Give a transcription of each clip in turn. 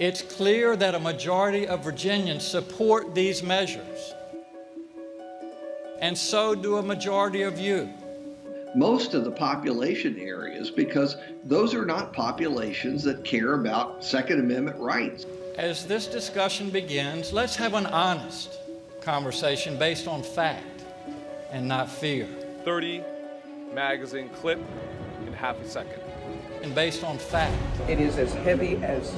It's clear that a majority of Virginians support these measures, and so do a majority of you. Most of the population areas, because those are not populations that care about Second Amendment rights. As this discussion begins, let's have an honest conversation based on fact and not fear. 30 magazine clip in half a second. And based on fact. It is as heavy as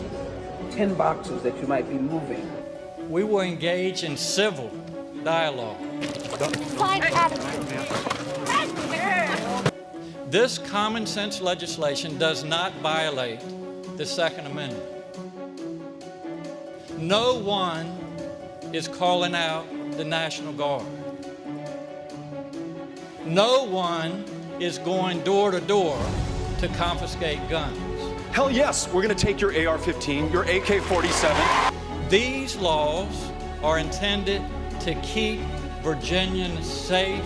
10 boxes that you might be moving. We will engage in civil dialogue. This common sense legislation does not violate the Second Amendment. No one is calling out the National Guard. No one is going door to door to confiscate guns. Hell yes, we're going to take your AR-15, your AK-47. These laws are intended to keep Virginians safe.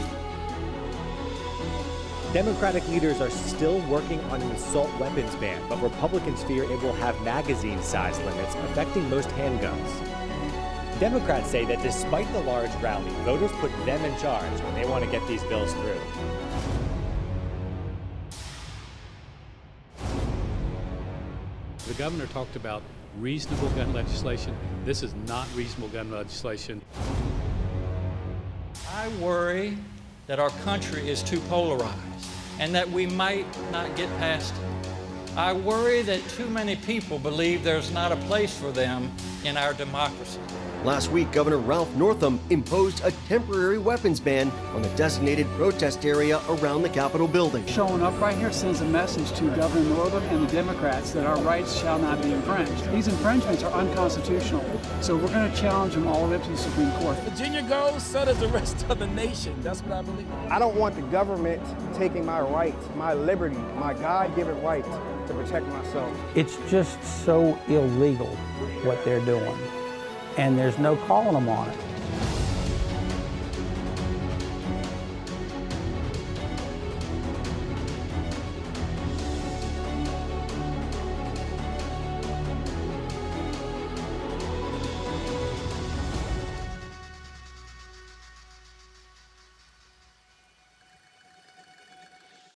Democratic leaders are still working on an assault weapons ban, but Republicans fear it will have magazine size limits affecting most handguns. Democrats say that despite the large rally, voters put them in charge when they want to get these bills through. The governor talked about reasonable gun legislation. This is not reasonable gun legislation. I worry that our country is too polarized and that we might not get past it. I worry that too many people believe there's not a place for them in our democracy. Last week, Governor Ralph Northam imposed a temporary weapons ban on the designated protest area around the Capitol building. Showing up right here sends a message to Governor Northam and the Democrats that our rights shall not be infringed. These infringements are unconstitutional, so we're going to challenge them all the way up to the Supreme Court. Virginia goes, so does the rest of the nation. That's what I believe. I don't want the government taking my rights, my liberty, my God-given right to protect myself. It's just so illegal what they're doing, and there's no calling them on it.